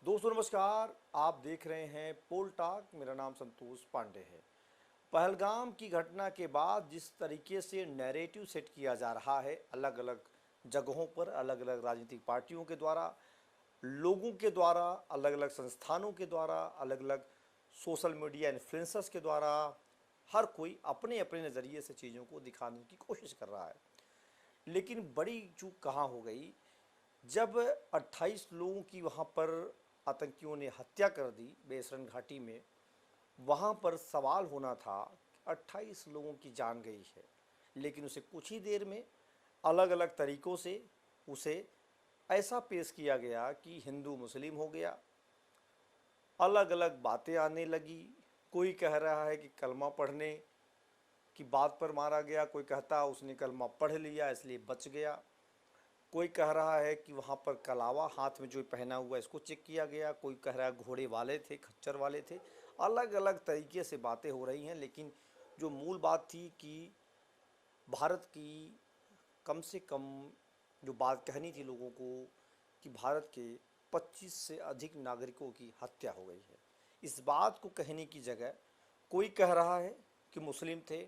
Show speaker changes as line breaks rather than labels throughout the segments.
दोस्तों नमस्कार। आप देख रहे हैं पोल टॉक। मेरा नाम संतोष पांडे है। पहलगाम की घटना के बाद जिस तरीके से नैरेटिव सेट किया जा रहा है अलग अलग जगहों पर, अलग अलग राजनीतिक पार्टियों के द्वारा, लोगों के द्वारा, अलग अलग संस्थानों के द्वारा, अलग अलग सोशल मीडिया इन्फ्लुएंसर्स के द्वारा, हर कोई अपने अपने नज़रिए से चीज़ों को दिखाने की कोशिश कर रहा है। लेकिन बड़ी चूक कहाँ हो गई जब 28 लोगों की वहाँ पर आतंकियों ने हत्या कर दी बेसरन घाटी में। वहाँ पर सवाल होना था 28 लोगों की जान गई है, लेकिन उसे कुछ ही देर में अलग अलग तरीक़ों से उसे ऐसा पेश किया गया कि हिंदू मुस्लिम हो गया। अलग अलग बातें आने लगी। कोई कह रहा है कि कलमा पढ़ने की बात पर मारा गया, कोई कहता उसने कलमा पढ़ लिया इसलिए बच गया, कोई कह रहा है कि वहाँ पर कलावा हाथ में जो पहना हुआ इसको चेक किया गया, कोई कह रहा है घोड़े वाले थे, खच्चर वाले थे। अलग अलग तरीके से बातें हो रही हैं, लेकिन जो मूल बात थी कि भारत की कम से कम जो बात कहनी थी लोगों को कि भारत के 25 से अधिक नागरिकों की हत्या हो गई है। इस बात को कहने की जगह कोई कह रहा है कि मुस्लिम थे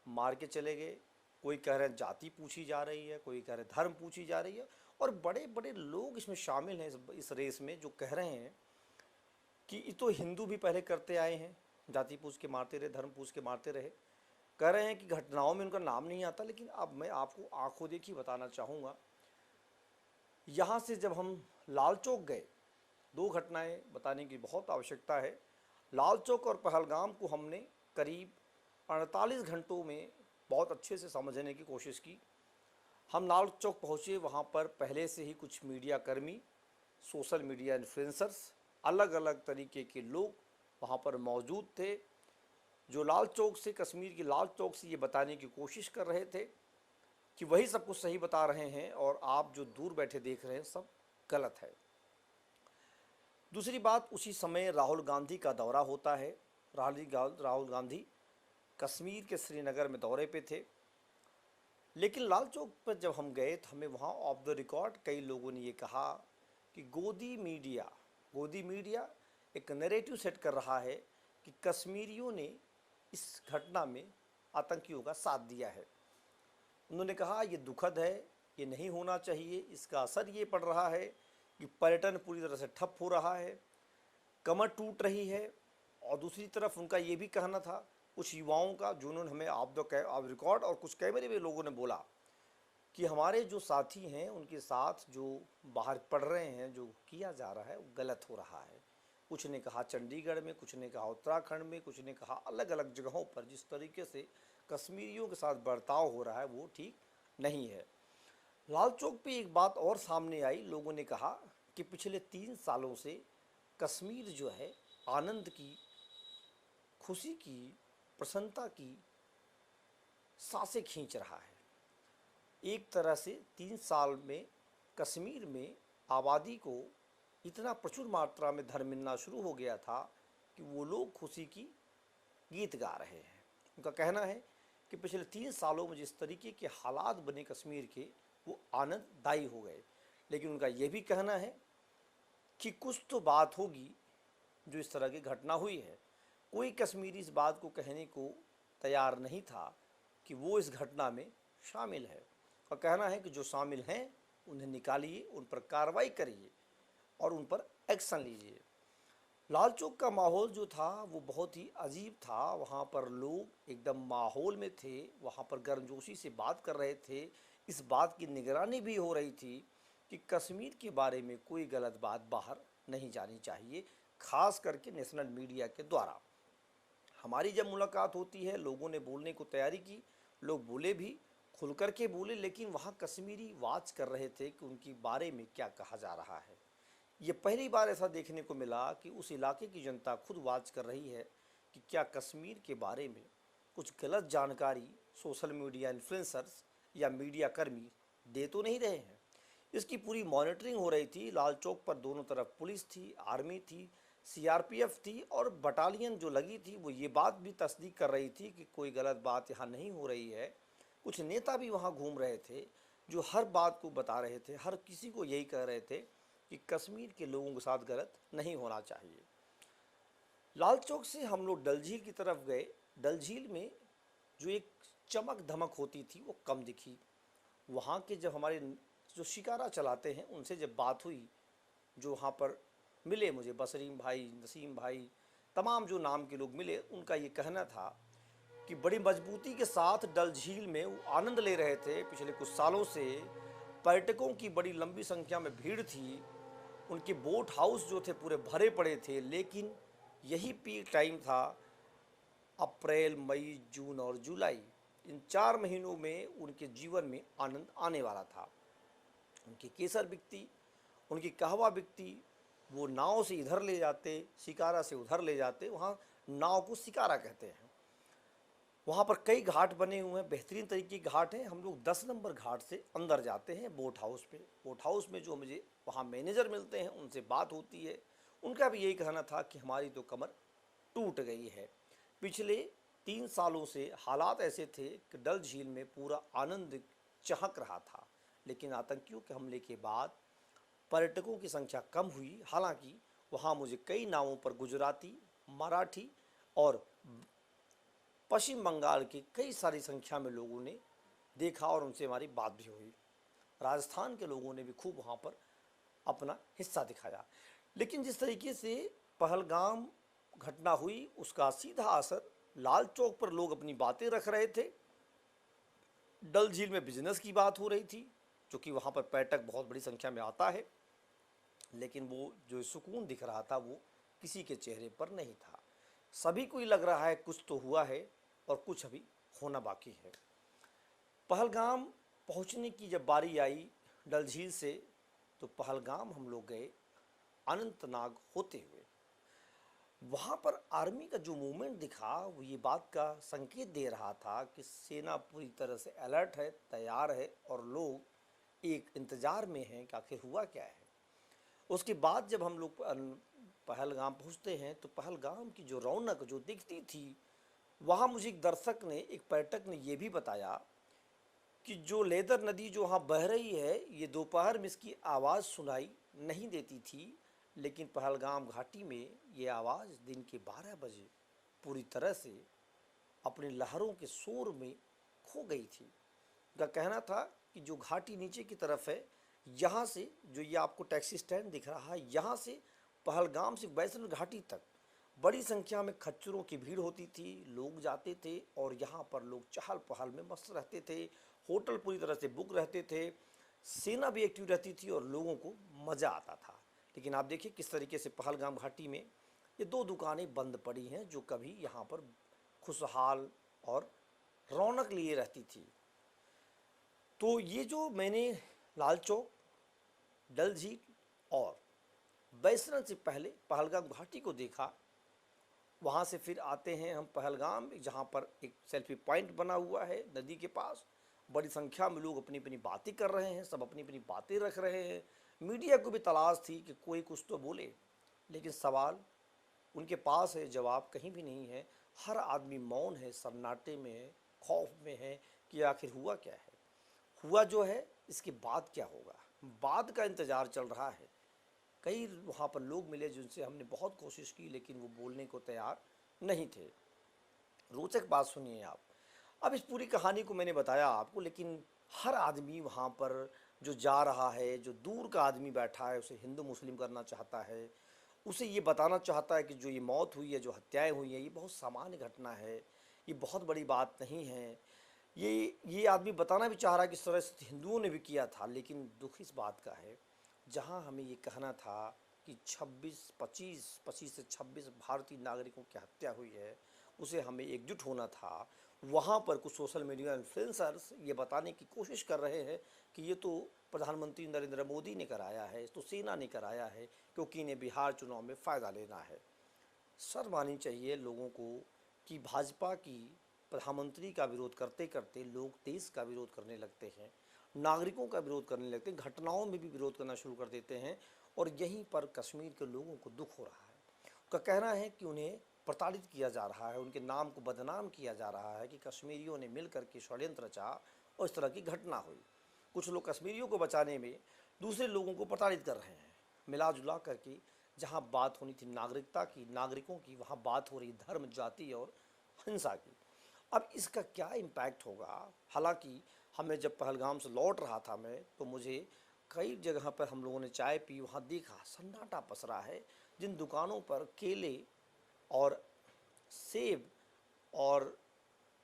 मार के चले गए, कोई कह रहे हैं जाति पूछी जा रही है, कोई कह रहे हैं धर्म पूछी जा रही है, और बड़े बड़े लोग इसमें शामिल हैं इस रेस में, जो कह रहे हैं कि ये तो हिंदू भी पहले करते आए हैं, जाति पूछ के मारते रहे, धर्म पूछ के मारते रहे। कह रहे हैं कि घटनाओं में उनका नाम नहीं आता। लेकिन अब मैं आपको आंखों देखी बताना चाहूँगा। यहाँ से जब हम लाल चौक गए, दो घटनाएं बताने की बहुत आवश्यकता है। लाल चौक और पहलगाम को हमने करीब 48 घंटों में बहुत अच्छे से समझने की कोशिश की। हम लाल चौक पहुँचे, वहाँ पर पहले से ही कुछ मीडिया कर्मी, सोशल मीडिया इन्फ्लुएंसर्स, अलग अलग तरीके के लोग वहाँ पर मौजूद थे, जो लाल चौक से, कश्मीर की लाल चौक से ये बताने की कोशिश कर रहे थे कि वही सब कुछ सही बता रहे हैं और आप जो दूर बैठे देख रहे हैं सब गलत है। दूसरी बात, उसी समय राहुल गांधी का दौरा होता है। राहुल गांधी कश्मीर के श्रीनगर में दौरे पे थे। लेकिन लाल चौक पर जब हम गए तो हमें वहाँ ऑफ द रिकॉर्ड कई लोगों ने ये कहा कि गोदी मीडिया एक नैरेटिव सेट कर रहा है कि कश्मीरियों ने इस घटना में आतंकियों का साथ दिया है। उन्होंने कहा ये दुखद है, ये नहीं होना चाहिए। इसका असर ये पड़ रहा है कि पर्यटन पूरी तरह से ठप हो रहा है, कमर टूट रही है। और दूसरी तरफ उनका ये भी कहना था कुछ युवाओं का, जिन्होंने हमें ऑफ रिकॉर्ड और कुछ कैमरे में लोगों ने बोला कि हमारे जो साथी हैं उनके साथ जो बाहर पढ़ रहे हैं, जो किया जा रहा है वो गलत हो रहा है। कुछ ने कहा चंडीगढ़ में, कुछ ने कहा उत्तराखंड में, कुछ ने कहा अलग अलग जगहों पर जिस तरीके से कश्मीरियों के साथ बर्ताव हो रहा है वो ठीक नहीं है। लाल चौक पे एक बात और सामने आई। लोगों ने कहा कि पिछले 3 सालों से कश्मीर जो है आनंद की, खुशी की, प्रसन्नता की सांसें खींच रहा है। एक तरह से 3 साल में कश्मीर में आबादी को इतना प्रचुर मात्रा में धन मिलना शुरू हो गया था कि वो लोग खुशी की गीत गा रहे हैं। उनका कहना है कि पिछले 3 सालों में जिस तरीके के हालात बने कश्मीर के, वो आनंददायी हो गए। लेकिन उनका ये भी कहना है कि कुछ तो बात होगी जो इस तरह की घटना हुई है। कोई कश्मीरी इस बात को कहने को तैयार नहीं था कि वो इस घटना में शामिल है। और कहना है कि जो शामिल हैं उन्हें निकालिए, उन पर कार्रवाई करिए और उन पर एक्शन लीजिए। लाल चौक का माहौल जो था वो बहुत ही अजीब था। वहाँ पर लोग एकदम माहौल में थे, वहाँ पर गर्मजोशी से बात कर रहे थे। इस बात की निगरानी भी हो रही थी कि कश्मीर के बारे में कोई गलत बात बाहर नहीं जानी चाहिए, ख़ास करके नेशनल मीडिया के द्वारा। हमारी जब मुलाकात होती है, लोगों ने बोलने को तैयारी की, लोग बोले भी, खुल कर के बोले, लेकिन वहाँ कश्मीरी वाच कर रहे थे कि उनके बारे में क्या कहा जा रहा है। ये पहली बार ऐसा देखने को मिला कि उस इलाके की जनता खुद वाच कर रही है कि क्या कश्मीर के बारे में कुछ गलत जानकारी सोशल मीडिया इन्फ्लुएंसर्स या मीडिया कर्मी दे तो नहीं रहे हैं। इसकी पूरी मॉनिटरिंग हो रही थी। लाल चौक पर दोनों तरफ पुलिस थी, आर्मी थी, सीआरपीएफ थी और बटालियन जो लगी थी वो ये बात भी तस्दीक कर रही थी कि कोई गलत बात यहाँ नहीं हो रही है। कुछ नेता भी वहाँ घूम रहे थे जो हर बात को बता रहे थे, हर किसी को यही कह रहे थे कि कश्मीर के लोगों के साथ गलत नहीं होना चाहिए। लाल चौक से हम लोग डल झील की तरफ गए। डल झील में जो एक चमक धमक होती थी वो कम दिखी। वहाँ के जब हमारे जो शिकारा चलाते हैं उनसे जब बात हुई, जो वहाँ पर मिले मुझे, बसरीम भाई, नसीम भाई, तमाम जो नाम के लोग मिले, उनका ये कहना था कि बड़ी मजबूती के साथ डल झील में वो आनंद ले रहे थे। पिछले कुछ सालों से पर्यटकों की बड़ी लंबी संख्या में भीड़ थी, उनके बोट हाउस जो थे पूरे भरे पड़े थे, लेकिन यही पीक टाइम था, अप्रैल, मई, जून और जुलाई, इन 4 महीनों में उनके जीवन में आनंद आने वाला था। उनकी केसर बिकती, उनकी कहवा बिकती, वो नाव से इधर ले जाते, शिकारा से उधर ले जाते। वहाँ नाव को शिकारा कहते हैं। वहाँ पर कई घाट बने हुए हैं, बेहतरीन तरीके के घाट हैं। हम लोग 10 नंबर घाट से अंदर जाते हैं बोट हाउस पे। बोट हाउस में जो मुझे वहाँ मैनेजर मिलते हैं, उनसे बात होती है। उनका भी यही कहना था कि हमारी तो कमर टूट गई है। पिछले 3 सालों से हालात ऐसे थे कि डल झील में पूरा आनंद चहक रहा था, लेकिन आतंकियों के हमले के बाद पर्यटकों की संख्या कम हुई। हालांकि वहाँ मुझे कई नावों पर गुजराती, मराठी और पश्चिम बंगाल की कई सारी संख्या में लोगों ने देखा और उनसे हमारी बात भी हुई। राजस्थान के लोगों ने भी खूब वहाँ पर अपना हिस्सा दिखाया। लेकिन जिस तरीके से पहलगाम घटना हुई, उसका सीधा असर लाल चौक पर लोग अपनी बातें रख रहे थे। डल झील में बिजनेस की बात हो रही थी, क्योंकि वहाँ पर पर्यटक बहुत बड़ी संख्या में आता है, लेकिन वो जो सुकून दिख रहा था वो किसी के चेहरे पर नहीं था। सभी को ही लग रहा है कुछ तो हुआ है और कुछ अभी होना बाकी है। पहलगाम पहुँचने की जब बारी आई डल झील से, तो पहलगाम हम लोग गए अनंतनाग होते हुए। वहाँ पर आर्मी का जो मूवमेंट दिखा, वो ये बात का संकेत दे रहा था कि सेना पूरी तरह से अलर्ट है, तैयार है और लोग एक इंतज़ार में हैं कि आखिर हुआ क्या है। उसके बाद जब हम लोग पहलगाम पहुँचते हैं, तो पहलगाम की जो रौनक जो दिखती थी, वहाँ मुझे एक दर्शक ने, एक पर्यटक ने ये भी बताया कि जो लेदर नदी जो वहाँ बह रही है, ये दोपहर में इसकी आवाज़ सुनाई नहीं देती थी, लेकिन पहलगाम घाटी में ये आवाज़ दिन के 12 बजे पूरी तरह से अपनी लहरों के शोर में खो गई थी। उनका कहना था कि जो घाटी नीचे की तरफ है, यहाँ से जो ये आपको टैक्सी स्टैंड दिख रहा है, यहाँ से पहलगाम से वैष्णो घाटी तक बड़ी संख्या में खच्चरों की भीड़ होती थी, लोग जाते थे और यहाँ पर लोग चहल पहल में मस्त रहते थे। होटल पूरी तरह से बुक रहते थे, सेना भी एक्टिव रहती थी और लोगों को मज़ा आता था। लेकिन आप देखिए किस तरीके से पहलगाम घाटी में ये 2 दुकानें बंद पड़ी हैं, जो कभी यहाँ पर खुशहाल और रौनक लिए रहती थी। तो ये जो मैंने लाल चौक, डल झील और वैष्णो से पहले पहलगाम घाटी को देखा, वहाँ से फिर आते हैं हम पहलगाम, जहाँ पर एक सेल्फी पॉइंट बना हुआ है नदी के पास। बड़ी संख्या में लोग अपनी अपनी बातें कर रहे हैं, सब अपनी अपनी बातें रख रहे हैं। मीडिया को भी तलाश थी कि कोई कुछ तो बोले, लेकिन सवाल उनके पास है, जवाब कहीं भी नहीं है। हर आदमी मौन है, सन्नाटे में है, खौफ में है कि आखिर हुआ क्या है, हुआ जो है इसके बाद क्या होगा। बाद का इंतज़ार चल रहा है। कई वहाँ पर लोग मिले जिनसे हमने बहुत कोशिश की, लेकिन वो बोलने को तैयार नहीं थे। रोचक बात सुनिए आप। अब इस पूरी कहानी को मैंने बताया आपको, लेकिन हर आदमी वहाँ पर जो जा रहा है, जो दूर का आदमी बैठा है, उसे हिंदू मुस्लिम करना चाहता है, उसे ये बताना चाहता है कि जो ये मौत हुई है, जो हत्याएं हुई हैं, ये बहुत सामान्य घटना है, ये बहुत बड़ी बात नहीं है। ये आदमी बताना भी चाह रहा है कि इस तरह से हिंदुओं ने भी किया था। लेकिन दुख इस बात का है, जहाँ हमें ये कहना था कि 25 से 26 भारतीय नागरिकों की हत्या हुई है, उसे हमें एकजुट होना था। वहाँ पर कुछ सोशल मीडिया इन्फ्लुएंसर्स ये बताने की कोशिश कर रहे हैं कि ये तो प्रधानमंत्री नरेंद्र मोदी ने कराया है, तो सेना ने कराया है, क्योंकि इन्हें बिहार चुनाव में फ़ायदा लेना है। शर्म आनी चाहिए लोगों को कि भाजपा की प्रधानमंत्री का विरोध करते करते लोग देश का विरोध करने लगते हैं, नागरिकों का विरोध करने लगते हैं, घटनाओं में भी विरोध करना शुरू कर देते हैं। और यहीं पर कश्मीर के लोगों को दुख हो रहा है। उनका कहना है कि उन्हें प्रताड़ित किया जा रहा है, उनके नाम को बदनाम किया जा रहा है कि कश्मीरियों ने मिलकर के षड्यंत्र रचा और इस तरह की घटना हुई। कुछ लोग कश्मीरियों को बचाने में दूसरे लोगों को प्रताड़ित कर रहे हैं। मिला जुला करके जहां बात होनी थी नागरिकता की, नागरिकों की, वहां बात हो रही धर्म, जाति और हिंसा की। अब इसका क्या इम्पैक्ट होगा? हालांकि हमें जब पहलगाम से लौट रहा था मैं, तो मुझे कई जगह पर हम लोगों ने चाय पी, वहाँ देखा सन्नाटा पसरा है। जिन दुकानों पर केले और सेब और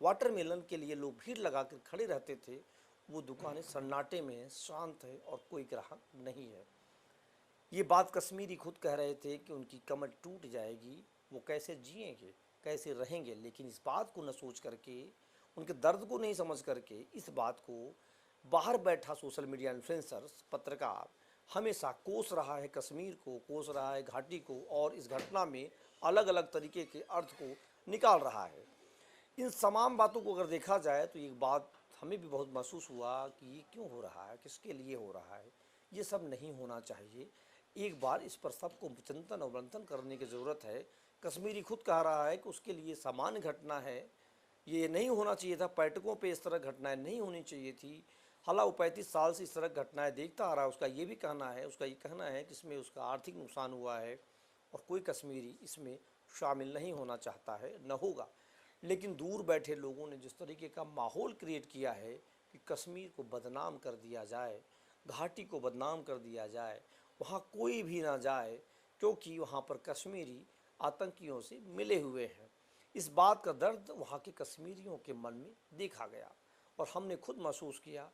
वाटरमेलन के लिए लोग भीड़ लगा कर खड़े रहते थे, वो दुकानें सन्नाटे में हैं, शांत है और कोई ग्राहक नहीं है। ये बात कश्मीरी खुद कह रहे थे कि उनकी कमर टूट जाएगी, वो कैसे जिएंगे, कैसे रहेंगे। लेकिन इस बात को न सोच करके, उनके दर्द को नहीं समझ करके, इस बात को बाहर बैठा सोशल मीडिया इन्फ्लुएंसर्स, पत्रकार हमेशा कोस रहा है, कश्मीर को कोस रहा है, घाटी को, और इस घटना में अलग अलग तरीके के अर्थ को निकाल रहा है। इन तमाम बातों को अगर देखा जाए तो एक बात हमें भी बहुत महसूस हुआ कि ये क्यों हो रहा है, किसके लिए हो रहा है, ये सब नहीं होना चाहिए। एक बार इस पर सबको चिंतन और मंथन करने की ज़रूरत है। कश्मीरी खुद कह रहा है कि उसके लिए सामान्य घटना है, ये नहीं होना चाहिए था, पर्यटकों पे इस तरह घटनाएं नहीं होनी चाहिए थी। हालांकि वो 35 साल से इस तरह घटनाएं देखता आ रहा है, उसका ये भी कहना है, कि इसमें उसका आर्थिक नुकसान हुआ है और कोई कश्मीरी इसमें शामिल नहीं होना चाहता है, न होगा। लेकिन दूर बैठे लोगों ने जिस तरीके का माहौल क्रिएट किया है कि कश्मीर को बदनाम कर दिया जाए, घाटी को बदनाम कर दिया जाए, वहाँ कोई भी ना जाए क्योंकि वहाँ पर कश्मीरी आतंकियों से मिले हुए हैं। इस बात का दर्द वहाँ के कश्मीरियों के मन में देखा गया और हमने खुद महसूस किया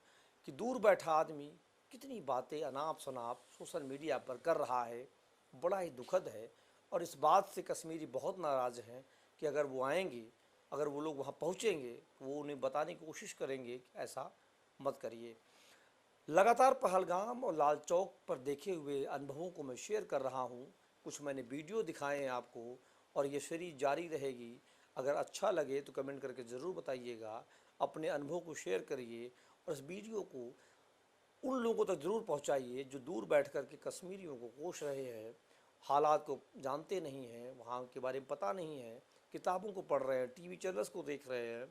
कि दूर बैठा आदमी कितनी बातें अनाप शनाप सोशल मीडिया पर कर रहा है। बड़ा ही दुखद है और इस बात से कश्मीरी बहुत नाराज़ हैं कि अगर वो आएंगे, अगर वो लोग वहाँ पहुँचेंगे, वो उन्हें बताने की कोशिश करेंगे कि ऐसा मत करिए। लगातार पहलगाम और लाल चौक पर देखे हुए अनुभवों को मैं शेयर कर रहा हूँ। कुछ मैंने वीडियो दिखाए हैं आपको और ये सीरीज जारी रहेगी। अगर अच्छा लगे तो कमेंट करके ज़रूर बताइएगा, अपने अनुभव को शेयर करिए और इस वीडियो को उन लोगों तक ज़रूर पहुँचाइए जो दूर बैठ कर के कश्मीरियों को कोस रहे हैं, हालात को जानते नहीं हैं, वहाँ के बारे में पता नहीं है, किताबों को पढ़ रहे हैं, टीवी चैनल्स को देख रहे हैं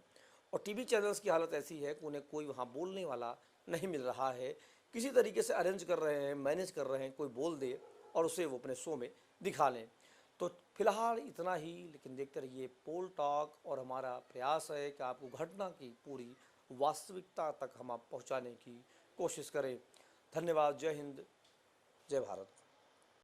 और टीवी चैनल्स की हालत ऐसी है कि उन्हें कोई वहाँ बोलने वाला नहीं मिल रहा है। किसी तरीके से अरेंज कर रहे हैं, मैनेज कर रहे हैं, कोई बोल दे और उसे वो अपने शो में दिखा लें। तो फिलहाल इतना ही, लेकिन देखते रहिए पोल टॉक और हमारा प्रयास है कि आपको घटना की पूरी वास्तविकता तक हम आप पहुँचाने की कोशिश करें। धन्यवाद। जय हिंद, जय भारत।